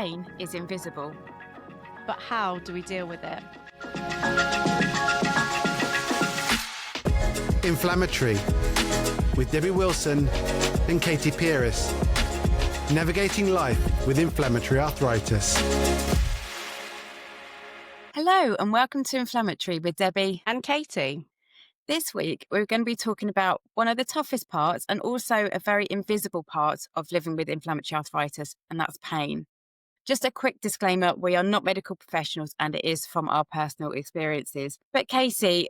pain is invisible. But how do we deal with it? Inflammatory with Debbie Wilson and Katy Pieris. Navigating life with inflammatory arthritis. Hello and welcome to Inflammatory with Debbie and Katy. This week, we're going to be talking about one of the toughest parts and also a very invisible part of living with inflammatory arthritis, and that's pain. Just a quick disclaimer, we are not medical professionals and it is from our personal experiences. But Katy,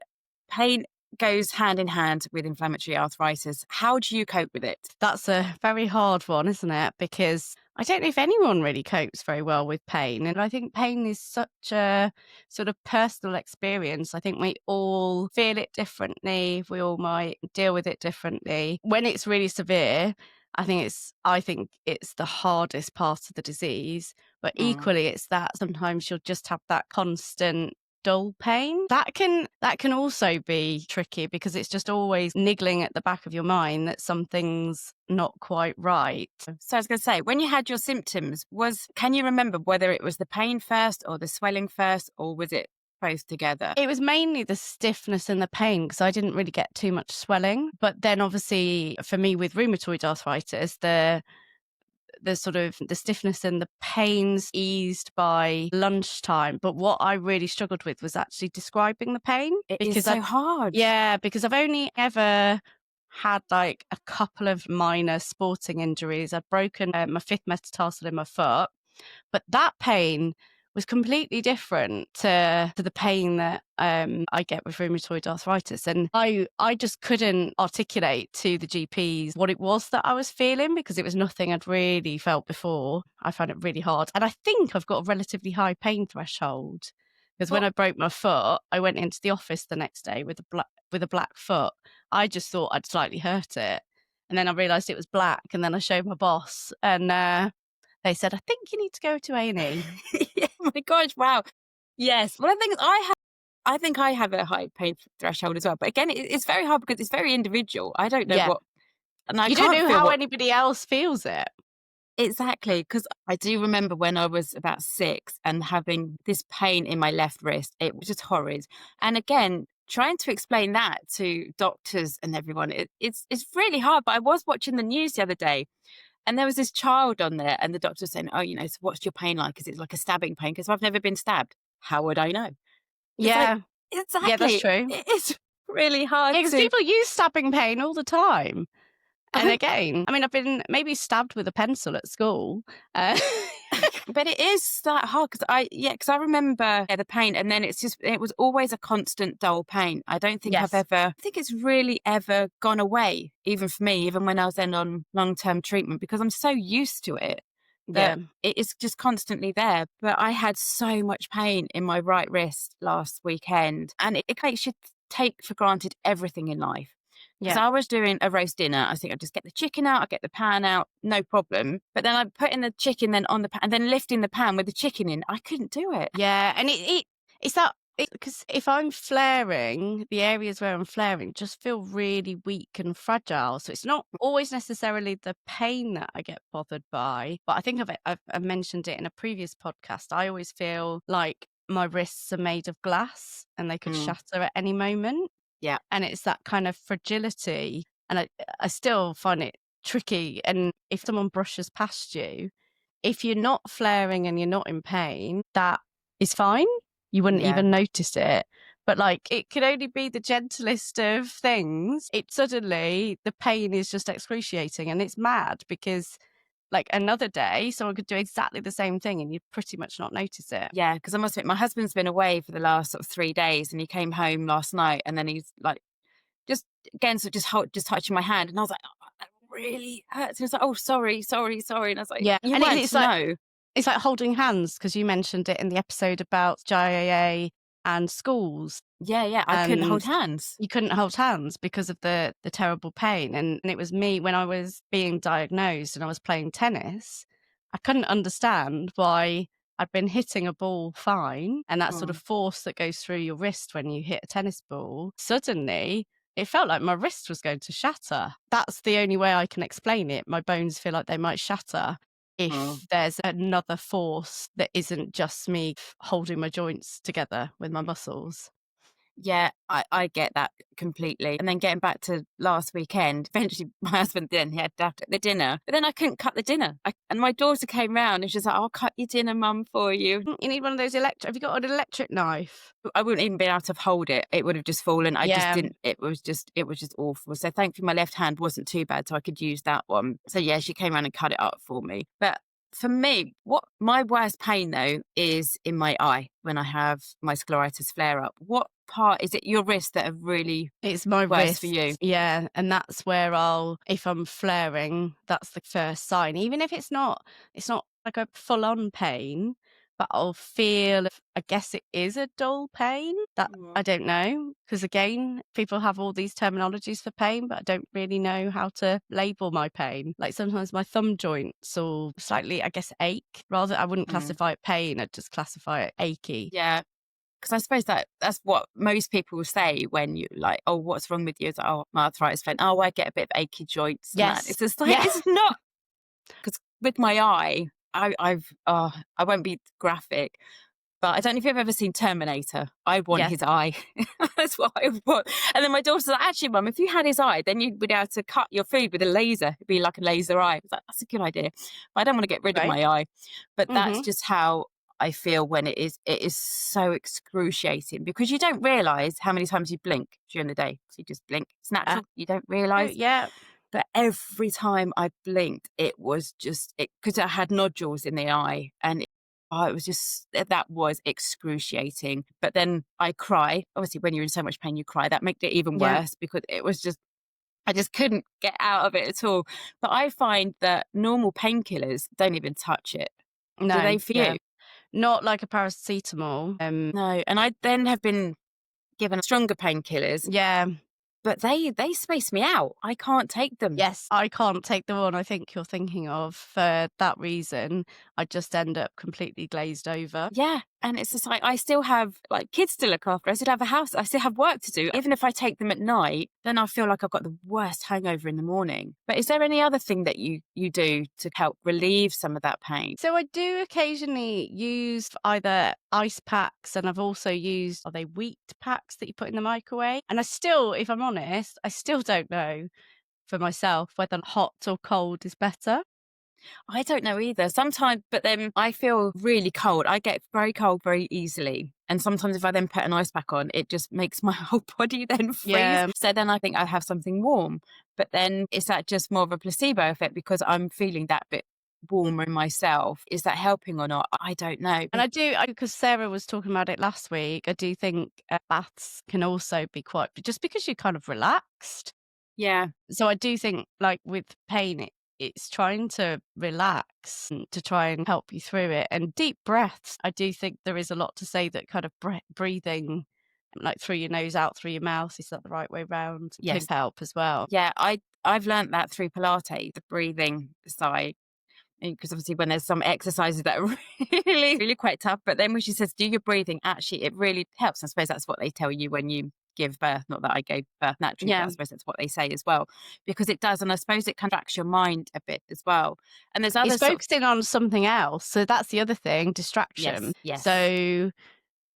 pain goes hand in hand with inflammatory arthritis. How do you cope with it? That's a very hard one, isn't it? Because I don't know if anyone really copes very well with pain. And I think pain is such a sort of personal experience. I think we all feel it differently. We all might deal with it differently. When it's really severe, I think it's the hardest part of the disease. But equally, it's that sometimes you'll just have that constant dull pain. That can also be tricky because it's just always niggling at the back of your mind that something's not quite right. So I was going to say, when you had your symptoms, can you remember whether it was the pain first or the swelling first, or was it both together? It was mainly the stiffness and the pain because I didn't really get too much swelling. But then obviously for me with rheumatoid arthritis, the sort of the stiffness and the pains eased by lunchtime. But what I really struggled with was actually describing the pain. It is so hard. Yeah, because I've only ever had like a couple of minor sporting injuries. I'd broken my fifth metatarsal in my foot, but that pain was completely different to the pain that I get with rheumatoid arthritis. And I just couldn't articulate to the GPs what it was that I was feeling because it was nothing I'd really felt before. I found it really hard. And I think I've got a relatively high pain threshold because when I broke my foot, I went into the office the next day with a black foot. I just thought I'd slightly hurt it. And then I realised it was black. And then I showed my boss and they said, I think you need to go to A&E. Yeah, my gosh, wow. Yes. One of the things I think I have a high pain threshold as well. But again, it's very hard because it's very individual. I don't know what. And I you don't know how anybody else feels it. Exactly. Because I do remember when I was about 6 and having this pain in my left wrist. It was just horrid. And again, trying to explain that to doctors and everyone, it's really hard. But I was watching the news the other day. And there was this child on there and the doctor was saying, so what's your pain like? Is it like a stabbing pain? Because I've never been stabbed. How would I know? Yeah. Exactly. Yeah, that's true. It's really hard. Because people use stabbing pain all the time. And again, I mean, I've been maybe stabbed with a pencil at school. But it is that hard because I remember the pain, and then it was always a constant dull pain. I don't think I think it's really ever gone away, even for me, even when I was then on long-term treatment, because I'm so used to it that it is just constantly there. But I had so much pain in my right wrist last weekend, and it makes you take for granted everything in life. Because I was doing a roast dinner. I think I'd just get the chicken out, I'd get the pan out, no problem. But then I'm putting the chicken then on the pan and then lifting the pan with the chicken in. I couldn't do it. Yeah, and it's that, because if I'm flaring, the areas where I'm flaring just feel really weak and fragile. So it's not always necessarily the pain that I get bothered by. But I think I've mentioned it in a previous podcast. I always feel like my wrists are made of glass and they could shatter at any moment. Yeah. And it's that kind of fragility. And I still find it tricky. And if someone brushes past you, if you're not flaring and you're not in pain, that is fine. You wouldn't even notice it. But like, it could only be the gentlest of things. Suddenly the pain is just excruciating and it's mad because like another day, someone could do exactly the same thing and you'd pretty much not notice it. Yeah, because I must admit, my husband's been away for the last sort of 3 days and he came home last night and then he's like, just touching my hand. And I was like, that really hurts. And he was like, oh, sorry. And I was like, you weren't to know. It's like holding hands, because you mentioned it in the episode about GIA and schools. Yeah, I couldn't hold hands. You couldn't hold hands because of the terrible pain. And it was me when I was being diagnosed and I was playing tennis. I couldn't understand why I'd been hitting a ball fine, and that sort of force that goes through your wrist when you hit a tennis ball, suddenly it felt like my wrist was going to shatter. That's the only way I can explain it. My bones feel like they might shatter. if there's another force that isn't just me holding my joints together with my muscles. Yeah, I get that completely. And then getting back to last weekend, eventually my husband then he had to have the dinner, but then I couldn't cut the dinner. And my daughter came round and she's like, "I'll cut your dinner, Mum, for you." You need one of those have you got an electric knife? I wouldn't even been able to hold it. It would have just fallen. I just Yeah. didn't. It was just awful. So thankfully my left hand wasn't too bad, so I could use that one. So yeah, she came around and cut it up for me. But for me, what my worst pain though is in my eye when I have my scleritis flare up. What part is it? Your wrists that are really It's my worse wrist for you? Yeah, and that's where if I'm flaring, that's the first sign. Even if it's not like a full on pain, but I'll feel, I guess it is a dull pain. That I don't know, because again, people have all these terminologies for pain, but I don't really know how to label my pain. Like sometimes my thumb joints will slightly, I guess, ache. Rather, I wouldn't classify it pain, I'd just classify it achy. Yeah. Because I suppose that's what most people say when you like, "Oh, what's wrong with you?" It's like, "Oh, my arthritis pain." "Oh, I get a bit of achy joints." And that. Yes. It's just like, it's not. Because with my eye, I won't be graphic, but I don't know if you've ever seen Terminator. I want his eye. That's what I want. And then my daughter's like, "Actually, Mum, if you had his eye, then you'd be able to cut your food with a laser. It'd be like a laser eye." I was like, "That's a good idea." But I don't want to get rid of my eye. But that's just how I feel when it is so excruciating, because you don't realise how many times you blink during the day. So you just blink. It's natural. You don't realise. Yeah. But every time I blinked, it was just because I had nodules in the eye, and it was just, that was excruciating. But then I cry. Obviously, when you're in so much pain, you cry. That made it even worse, because it was just, I just couldn't get out of it at all. But I find that normal painkillers don't even touch it. No. Do they for you? Not like a paracetamol. No. And I then have been given stronger painkillers. Yeah. But they space me out. I can't take them. Yes, I can't take the one I think you're thinking of for that reason. I just end up completely glazed over. Yeah. And it's just like, I still have like kids to look after. I still have a house. I still have work to do. Even if I take them at night, then I feel like I've got the worst hangover in the morning. But is there any other thing that you do to help relieve some of that pain? So I do occasionally use either ice packs, and I've also used, are they wheat packs that you put in the microwave? And I still, if I'm honest, I still don't know for myself whether hot or cold is better. I don't know either. Sometimes, but then I feel really cold. I get very cold very easily. And sometimes if I then put an ice pack on, it just makes my whole body then freeze. Yeah. So then I think I have something warm. But then is that just more of a placebo effect because I'm feeling that bit warmer in myself? Is that helping or not? I don't know. And I do, because Sarah was talking about it last week, I do think baths can also be quite, just because you're kind of relaxed. Yeah. So I do think, like with pain, it's trying to relax and to try and help you through it. And deep breaths, I do think there is a lot to say that kind of breathing, like through your nose, out through your mouth, is that the right way round? Yes. Can help as well. Yeah, I've learned that through Pilates, the breathing side. Because obviously when there's some exercises that are really, really quite tough, but then when she says do your breathing, actually it really helps. I suppose that's what they tell you when you give birth. Not that I gave birth naturally, but I suppose that's what they say as well, because it does. And I suppose it contracts your mind a bit as well. And there's other It's focusing on something else. So that's the other thing, distraction. Yes. So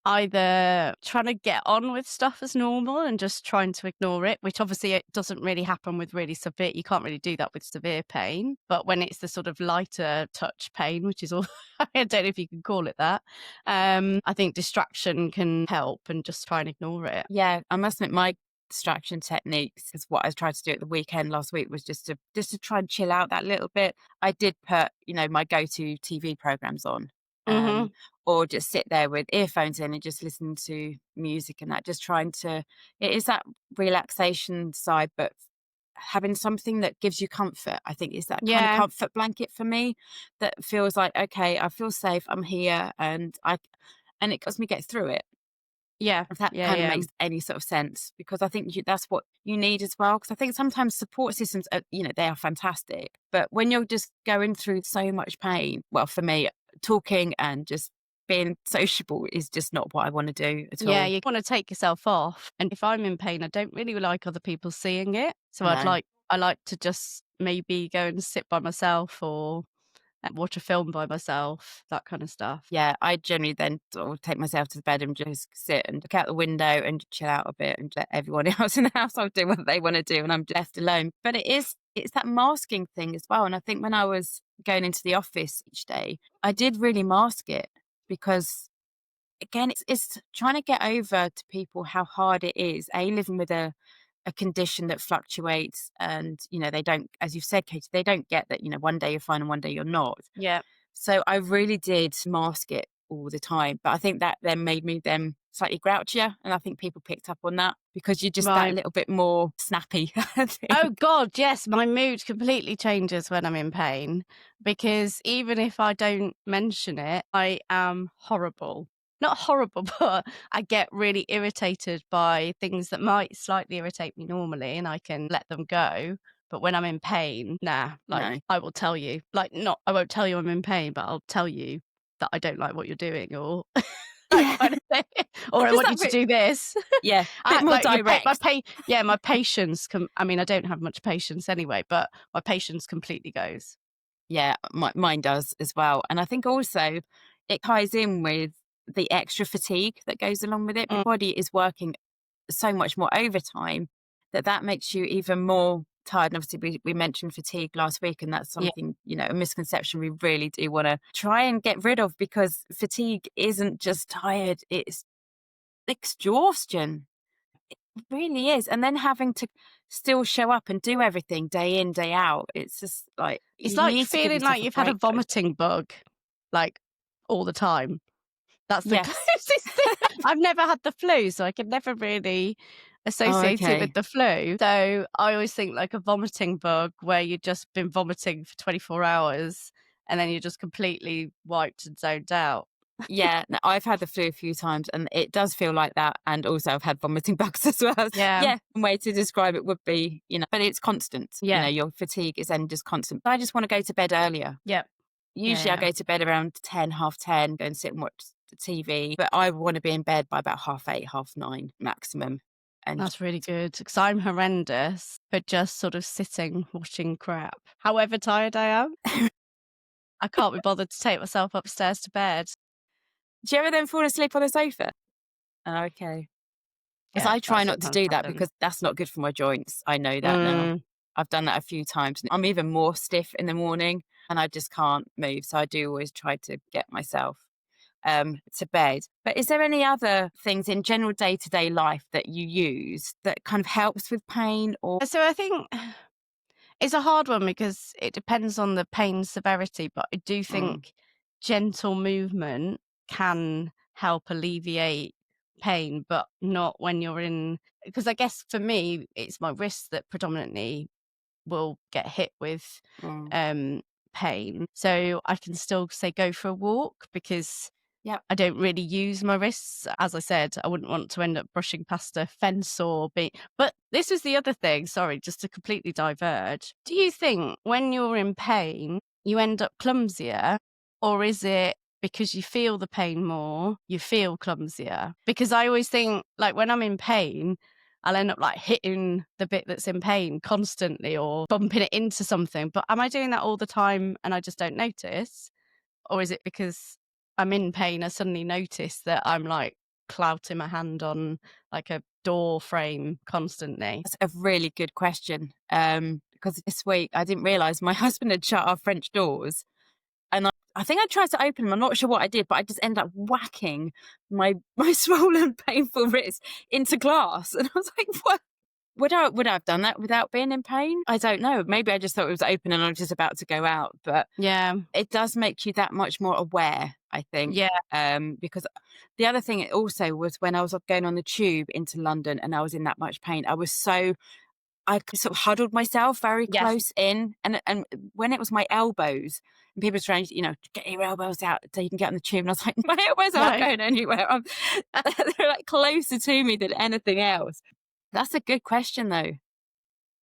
either trying to get on with stuff as normal and just trying to ignore it, which obviously it doesn't really happen with really severe, you can't really do that with severe pain. But when it's the sort of lighter touch pain, which is all, I don't know if you can call it that, I think distraction can help, and just try and ignore it. Yeah, I must admit my distraction techniques is what I tried to do at the weekend last week, was just to try and chill out that little bit. I did put, my go-to TV programs on. Or just sit there with earphones in and just listen to music and that, just trying to, it is that relaxation side, but having something that gives you comfort. I think is that kind of comfort blanket for me that feels like, okay, I feel safe, I'm here, and it helps me get through it. Yeah. If that kind of makes any sort of sense, because I think that's what you need as well. Because I think sometimes support systems are, they are fantastic, but when you're just going through so much pain, well, for me, talking and just being sociable is just not what I want to do at all. Yeah, you want to take yourself off. And if I'm in pain, I don't really like other people seeing it. So I like to just maybe go and sit by myself, or watch a film by myself, that kind of stuff. Yeah, I generally then sort of take myself to the bed and just sit and look out the window and chill out a bit and let everyone else in the household do what they want to do, and I'm left alone. But it's that masking thing as well. And I think when I was going into the office each day, I did really mask it because, again, it's trying to get over to people how hard it is, living with a condition that fluctuates, and, they don't, as you've said, Katie, they don't get that, one day you're fine and one day you're not. Yeah. So I really did mask it all the time. But I think that then made me then slightly grouchier. And I think people picked up on that because you're just that little bit more snappy. Oh, God, yes. My mood completely changes when I'm in pain, because even if I don't mention it, I am horrible. Not horrible, but I get really irritated by things that might slightly irritate me normally, and I can let them go. But when I'm in pain, no. I will tell you, I won't tell you I'm in pain, but I'll tell you that I don't like what you're doing, or that kind of thing. Or I want you to do this. Yeah, a bit more direct. My patience, I don't have much patience anyway, but my patience completely goes. Yeah, mine does as well. And I think also it ties in with the extra fatigue that goes along with it. Your body is working so much more overtime that makes you even more tired. And obviously we mentioned fatigue last week, and that's something, a misconception we really do want to try and get rid of, because fatigue isn't just tired, it's exhaustion. It really is. And then having to still show up and do everything day in, day out, it's just like, it's like feeling like you've had a vomiting bug all the time. That's the closest thing. I've never had the flu, so I can never really associate it with the flu. So I always think like a vomiting bug, where you've just been vomiting for 24 hours and then you're just completely wiped and zoned out. Yeah, I've had the flu a few times, and it does feel like that. And also I've had vomiting bugs as well. Yeah. One way to describe it would be, but it's constant. Yeah. Your fatigue is then just constant. I just want to go to bed earlier. Yeah. Usually I go to bed around 10, 10:30, go and sit and watch the TV. But I want to be in bed by about 8:30, 9:30 maximum. And that's really good, because I'm horrendous for just sort of sitting watching crap. However tired I am, I can't be bothered to take myself upstairs to bed. Do you ever then fall asleep on the sofa? Oh, okay. Because I try not to do that, because that's not good for my joints. I know that now. I've done that a few times. I'm even more stiff in the morning, and I just can't move. So I do always try to get myself to bed. But is there any other things in general day-to-day life that you use that kind of helps with pain? Or so I think it's a hard one, because it depends on the pain severity, but I do think gentle movement can help alleviate pain, but not when you're in, because I guess for me it's my wrists that predominantly will get hit with pain. So I can still say go for a walk, because I don't really use my wrists. As I said, I wouldn't want to end up brushing past a fence but this is the other thing, sorry, just to completely diverge. Do you think when you're in pain you end up clumsier, or is it because you feel the pain more, you feel clumsier? Because I always think, like, when I'm in pain, I'll end up like hitting the bit that's in pain constantly, or bumping it into something. But am I doing that all the time and I just don't notice? Or is it because I'm in pain, I suddenly notice that I'm like clouting my hand on like a door frame constantly? That's a really good question. Because this week I didn't realise my husband had shut our French doors. And I think I tried to open them. I'm not sure what I did, but I just ended up whacking my swollen, painful wrist into glass. And I was like, what? Would I have done that without being in pain? I don't know. Maybe I just thought it was open and I was just about to go out. But yeah, it does make you that much more aware, I think. Yeah. Because the other thing also was when I was going on the tube into London and I was in that much pain, I sort of huddled myself very close in. And when it was my elbows, and people were trying to, get your elbows out so you can get on the tube. And I was like, my elbows aren't going anywhere. They're like closer to me than anything else. That's a good question, though.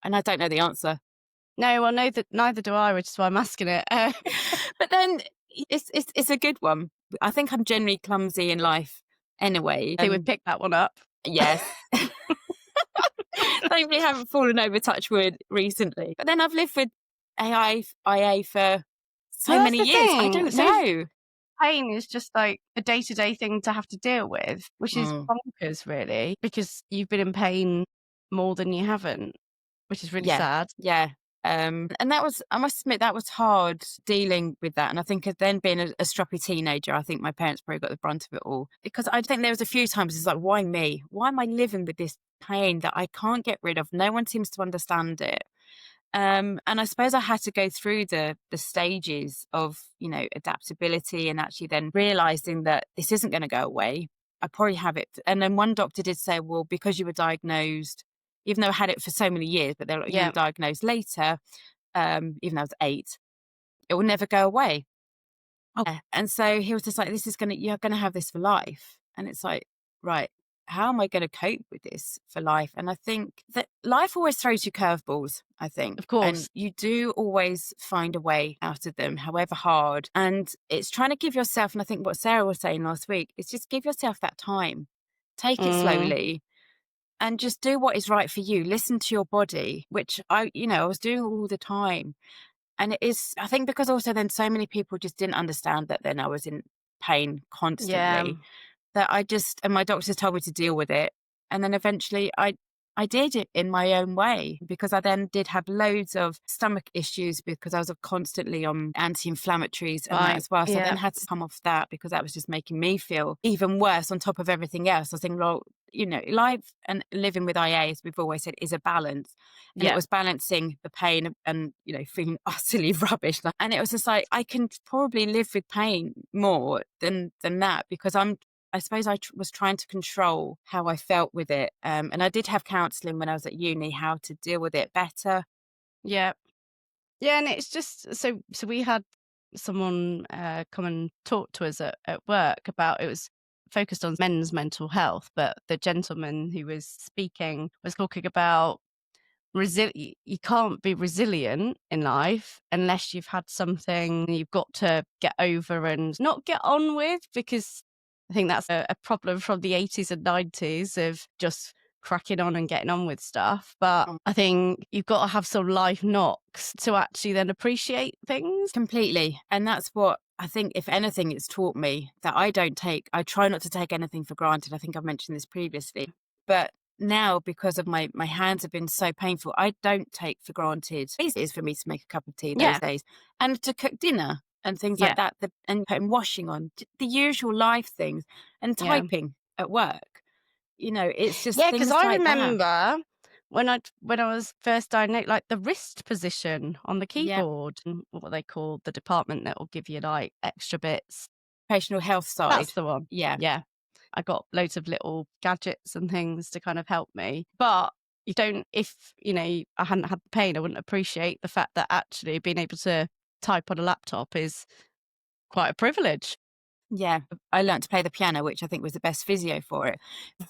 And I don't know the answer. No, well, neither do I, which is why I'm asking it. But then it's a good one. I think I'm generally clumsy in life anyway. They would pick that one up. Yes. Thankfully, I haven't fallen over, touch wood, recently. But then I've lived with IA for so many years. I don't know. Pain is just like a day-to-day thing to have to deal with, which is bonkers, really, because you've been in pain more than you haven't, which is really sad. Yeah. And that was, I must admit, that was hard dealing with that. And I think then being a stroppy teenager, I think my parents probably got the brunt of it all, because I think there was a few times it's like, why me? Why am I living with this pain that I can't get rid of? No one seems to understand it. And I suppose I had to go through the stages of, adaptability, and actually then realizing that this isn't going to go away. I probably have it. And then one doctor did say, well, because you were diagnosed, even though I had it for so many years, but they're like, you were diagnosed later, even though I was 8, it will never go away. Oh. And so he was just like, you're going to have this for life. And it's like, right, how am I going to cope with this for life? And I think that life always throws you curveballs, I think. Of course. And you do always find a way out of them, however hard. And it's trying to give yourself, and I think what Sarah was saying last week, is just give yourself that time. Take it slowly and just do what is right for you. Listen to your body, which I was doing all the time. And it is, I think, because also then so many people just didn't understand that then I was in pain constantly. That and my doctors told me to deal with it. And then eventually I did it in my own way, because I then did have loads of stomach issues because I was constantly on anti-inflammatories and that as well. So I then had to come off that, because that was just making me feel even worse on top of everything else. I think, well, life and living with IA, as we've always said, is a balance. And it was balancing the pain and, feeling utterly rubbish. And it was just like, I can probably live with pain more than that, because I suppose I was trying to control how I felt with it. And I did have counselling when I was at uni, how to deal with it better. Yeah. Yeah, and it's just, so we had someone come and talk to us at work about, it was focused on men's mental health, but the gentleman who was speaking was talking about you can't be resilient in life unless you've had something you've got to get over and not get on with, because I think that's a problem from the 80s and 90s of just cracking on and getting on with stuff. But I think you've got to have some life knocks to actually then appreciate things. Completely. And that's what I think, if anything, it's taught me, that I try not to take anything for granted. I think I've mentioned this previously. But now, because of my hands have been so painful, I don't take for granted. It is for me to make a cup of tea those days, and to cook dinner and things like that, and putting washing on, the usual life things, and typing at work. It's just because I remember when I was first diagnosed, like the wrist position on the keyboard, and what they call the department that will give you like extra bits. Occupational health side. That's the one. Yeah. I got loads of little gadgets and things to kind of help me. But if I hadn't had the pain, I wouldn't appreciate the fact that actually being able to type on a laptop is quite a privilege. Yeah, I learned to play the piano, which I think was the best physio for it.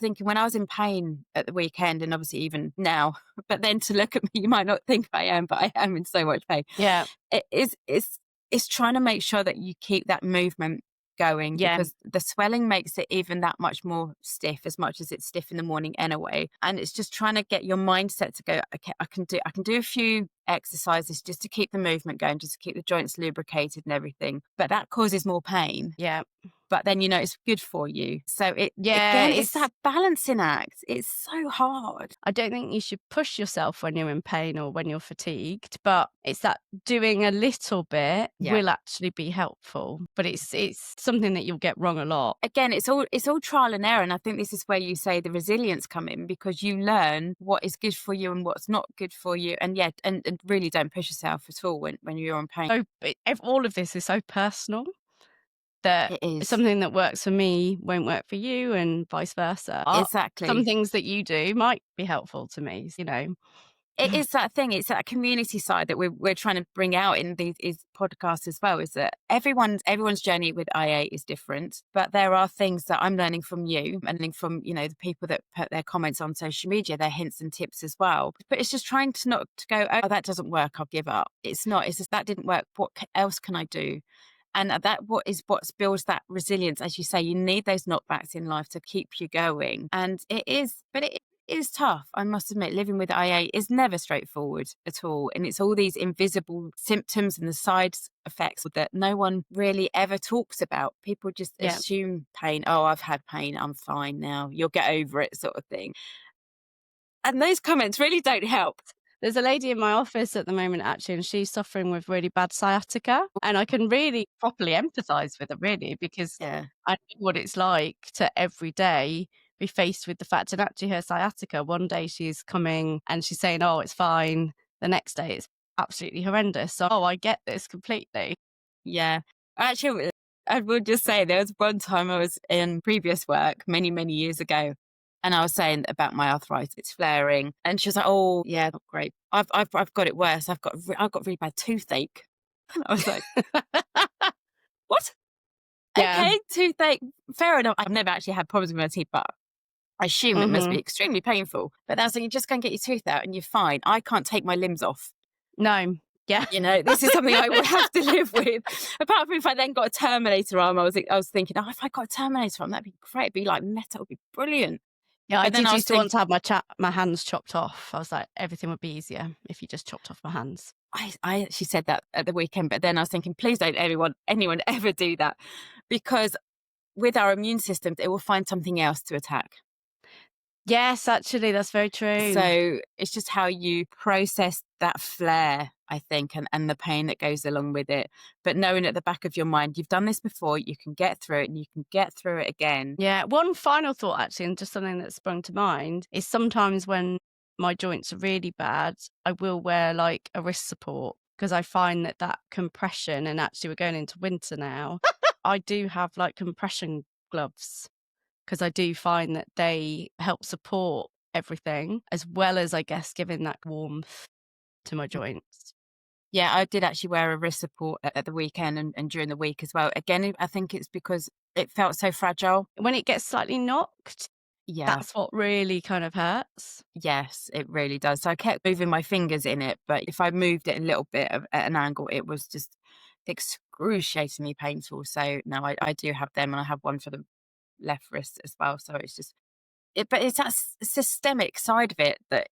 Thinking when I was in pain at the weekend, and obviously even now, but then to look at me, you might not think I am, but I am in so much pain. Yeah. It's trying to make sure that you keep that movement going, because the swelling makes it even that much more stiff, as much as it's stiff in the morning anyway. And it's just trying to get your mindset to go, okay, I can do a few exercises just to keep the movement going, just to keep the joints lubricated and everything. But that causes more pain. Yeah. But then it's good for you. So it's that balancing act. It's so hard. I don't think you should push yourself when you're in pain or when you're fatigued, but it's that doing a little bit will actually be helpful. But it's something that you'll get wrong a lot. Again, it's all trial and error, and I think this is where you say the resilience come in, because you learn what is good for you and what's not good for you, and really don't push yourself at all when you're in pain. So all of this is so personal that something that works for me won't work for you, and vice versa. Exactly. Some things that you do might be helpful to me, It is that thing. It's that community side that we're trying to bring out in these podcasts as well, is that everyone's journey with IA is different, but there are things that I'm learning from you and learning from, the people that put their comments on social media, their hints and tips as well. But it's just trying to not to go, oh, that doesn't work, I'll give up. It's not. It's just, that didn't work. What else can I do? And that what builds that resilience. As you say, you need those knockbacks in life to keep you going. And it is tough. I must admit, living with IA is never straightforward at all. And it's all these invisible symptoms and the side effects that no one really ever talks about. People just assume pain. Oh, I've had pain. I'm fine now. You'll get over it, sort of thing. And those comments really don't help. There's a lady in my office at the moment, actually, and she's suffering with really bad sciatica. And I can really properly empathise with her, really, because I know what it's like to every day be faced with the fact, and actually her sciatica, one day she's coming and she's saying, oh, it's fine. The next day it's absolutely horrendous. So, I get this completely. Yeah. Actually, I would just say there was one time I was in previous work many, many years ago. And I was saying about my arthritis, it's flaring. And she was like, oh, yeah, not great. I've got it worse. I've got really bad toothache. And I was like, what? Yeah. Okay, toothache. Fair enough. I've never actually had problems with my teeth, but I assume it must be extremely painful. But that's like, you just go and get your tooth out and you're fine. I can't take my limbs off. No. Yeah. You know, this is something I would have to live with. Apart from if I then got a Terminator arm, I was thinking, oh, if I got a Terminator arm, that'd be great. It'd be like metal, it'd be brilliant. Yeah, I did used to want to have my hands chopped off. I was like, everything would be easier if you just chopped off my hands. I actually said that at the weekend, but then I was thinking, please don't anyone ever do that, because with our immune systems, it will find something else to attack. Yes, actually, that's very true. So it's just how you process that flare, I think, and the pain that goes along with it. But knowing at the back of your mind, you've done this before, you can get through it and you can get through it again. Yeah. One final thought, actually, and just something that sprung to mind, is sometimes when my joints are really bad, I will wear like a wrist support, because I find that compression, and actually we're going into winter now, I do have like compression gloves, because I do find that they help support everything, as well as, I guess, giving that warmth to my joints. Yeah, I did actually wear a wrist support at the weekend and during the week as well. Again, I think it's because it felt so fragile. When it gets slightly knocked, that's what really kind of hurts. Yes, it really does. So I kept moving my fingers in it, but if I moved it a little bit at an angle, it was just excruciatingly painful. So now I do have them, and I have one for the left wrist as well. So it's just but it's that systemic side of it that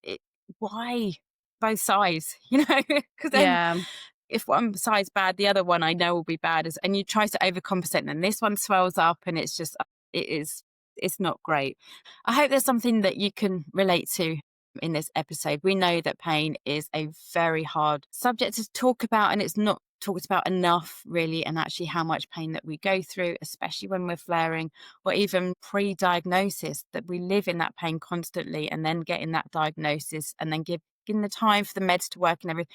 why both sides, you know? Because then if one side's bad, the other one I know will be bad, and you try to overcompensate, and this one swells up, and it's just it's not great. I hope there's something that you can relate to in this episode. We know that pain is a very hard subject to talk about, and it's not talked about enough, really, and actually how much pain that we go through, especially when we're flaring, or even pre-diagnosis, that we live in that pain constantly, and then getting that diagnosis, and then giving the time for the meds to work and everything.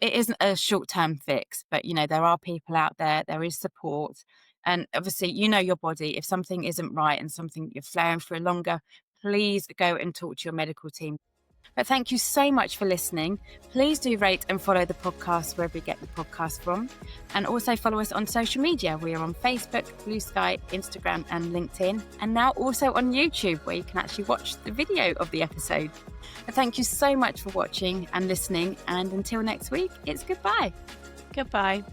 It isn't a short-term fix, but you know, there are people out there is support. And obviously, you know your body. If something isn't right and something you're flaring for longer, please go and talk to your medical team. But thank you so much for listening. Please do rate and follow the podcast wherever you get the podcast from. And also follow us on social media. We are on Facebook, Blue Sky, Instagram and LinkedIn. And now also on YouTube, where you can actually watch the video of the episode. But thank you so much for watching and listening. And until next week, it's goodbye. Goodbye.